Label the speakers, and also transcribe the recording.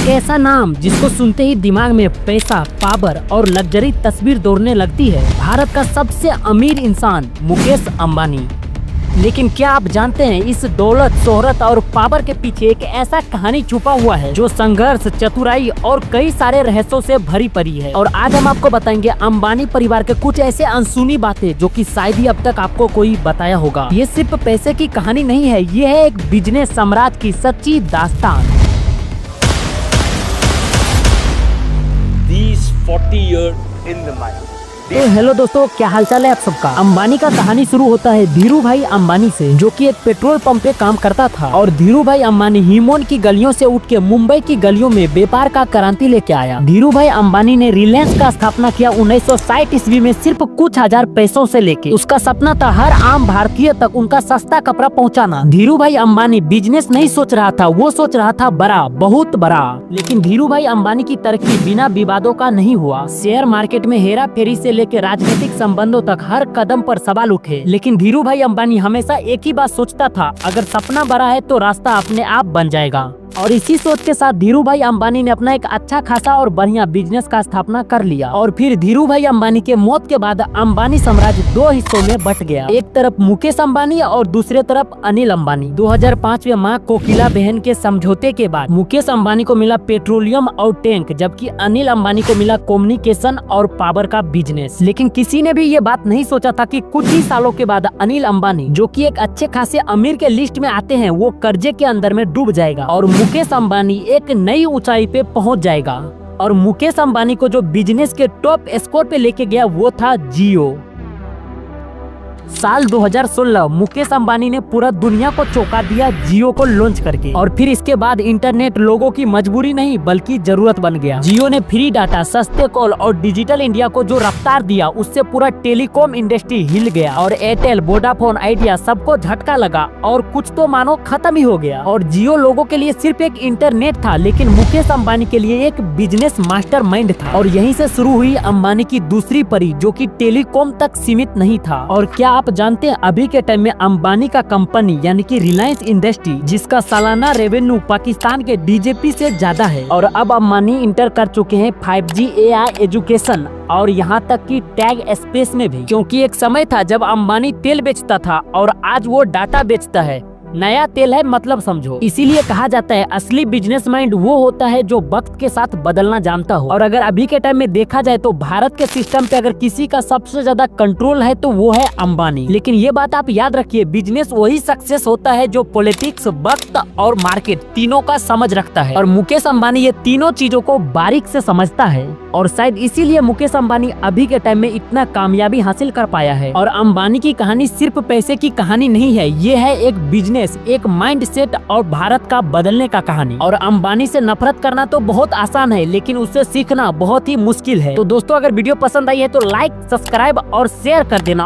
Speaker 1: एक ऐसा नाम जिसको सुनते ही दिमाग में पैसा, पावर और लग्जरी तस्वीर दौड़ने लगती है। भारत का सबसे अमीर इंसान मुकेश अंबानी। लेकिन क्या आप जानते हैं इस दौलत, शोहरत और पावर के पीछे एक ऐसा कहानी छुपा हुआ है जो संघर्ष, चतुराई और कई सारे रहस्यों से भरी पड़ी है। और आज हम आपको बताएंगे अंबानी परिवार के कुछ ऐसे अनसुनी बातें जो कि शायद ही अब तक आपको कोई बताया होगा। ये सिर्फ पैसे की कहानी नहीं है, ये है एक बिजनेस सम्राट की सच्ची दास्तान।
Speaker 2: These 40 years in the mine.
Speaker 1: तो हेलो दोस्तों, क्या हालचाल है आप सबका। अंबानी का कहानी शुरू होता है धीरू भाई अंबानी से, जो कि एक पेट्रोल पंप पे काम करता था। और धीरू भाई अंबानी हिमोन की गलियों से उठ के मुंबई की गलियों में व्यापार का क्रांति लेके आया। धीरू भाई अंबानी ने रिलायंस का स्थापना किया 1960 ईस्वी में सिर्फ कुछ हजार पैसों से लेके। उसका सपना था हर आम भारतीय तक उनका सस्ता कपड़ा पहुँचाना। धीरू भाई अंबानी बिजनेस नहीं सोच रहा था, वो सोच रहा था बड़ा, बहुत बड़ा। लेकिन धीरू भाई अंबानी की तरक्की बिना विवादों का नहीं हुआ। शेयर मार्केट में हेरा फेरी से लेकर राजनीतिक संबंधों तक हर कदम पर सवाल उठे। लेकिन धीरू भाई अंबानी हमेशा एक ही बात सोचता था, अगर सपना बड़ा है तो रास्ता अपने आप बन जाएगा। और इसी सोच के साथ धीरू भाई अंबानी ने अपना एक अच्छा खासा और बढ़िया बिजनेस का स्थापना कर लिया। और फिर धीरू भाई अंबानी के मौत के बाद अंबानी साम्राज्य दो हिस्सों में बट गया। एक तरफ मुकेश अंबानी और दूसरे तरफ अनिल अंबानी। 2005 में मां कोकिला बहन के समझौते के बाद मुकेश अंबानी को मिला पेट्रोलियम और टैंक, जबकि अनिल अंबानी को मिला कम्युनिकेशन और पावर का बिजनेस। लेकिन किसी ने भी ये बात नहीं सोचा था कि कुछ ही सालों के बाद अनिल अंबानी, जो कि एक अच्छे खासे अमीर के लिस्ट में आते हैं, वो कर्जे के अंदर में डूब जाएगा और मुकेश अंबानी एक नई ऊंचाई पे पहुंच जाएगा। और मुकेश अंबानी को जो बिजनेस के टॉप स्कोर पे लेके गया वो था जियो। साल 2016 मुकेश अंबानी ने पूरा दुनिया को चौंका दिया जियो को लॉन्च करके। और फिर इसके बाद इंटरनेट लोगों की मजबूरी नहीं बल्कि जरूरत बन गया। जियो ने फ्री डाटा, सस्ते कॉल और डिजिटल इंडिया को जो रफ्तार दिया, उससे पूरा टेलीकॉम इंडस्ट्री हिल गया। और एयरटेल, वोडाफोन, आइडिया सबको झटका लगा और कुछ तो मानो खत्म ही हो गया। और जियो लोगों के लिए सिर्फ एक इंटरनेट था, लेकिन मुकेश अंबानी के लिए एक बिजनेस मास्टरमाइंड था। और यहीं से शुरू हुई अंबानी की दूसरी परी, जो कि टेलीकॉम तक सीमित नहीं था। और क्या आप जानते हैं अभी के टाइम में अंबानी का कंपनी यानी कि रिलायंस इंडस्ट्री, जिसका सालाना रेवेन्यू पाकिस्तान के डीजीपी से ज्यादा है। और अब अंबानी इंटर कर चुके हैं 5G AI एजुकेशन और यहाँ तक कि टैग स्पेस में भी। क्योंकि एक समय था जब अंबानी तेल बेचता था और आज वो डाटा बेचता है। नया तेल है मतलब समझो। इसीलिए कहा जाता है असली बिजनेस माइंड वो होता है जो वक्त के साथ बदलना जानता हो। और अगर अभी के टाइम में देखा जाए तो भारत के सिस्टम पे अगर किसी का सबसे ज्यादा कंट्रोल है तो वो है अंबानी। लेकिन ये बात आप याद रखिए, बिजनेस वही सक्सेस होता है जो पॉलिटिक्स, वक्त और मार्केट तीनों का समझ रखता है। और मुकेश अंबानी ये तीनों चीजों को बारीक से समझता है। और शायद इसीलिए मुकेश अंबानी अभी के टाइम में इतना कामयाबी हासिल कर पाया है। और अंबानी की कहानी सिर्फ पैसे की कहानी नहीं है, ये है एक बिजनेस, एक माइंडसेट और भारत का बदलने का कहानी। और अंबानी से नफरत करना तो बहुत आसान है, लेकिन उससे सीखना बहुत ही मुश्किल है। तो दोस्तों, अगर वीडियो पसंद आई है तो लाइक, सब्सक्राइब और शेयर कर देना।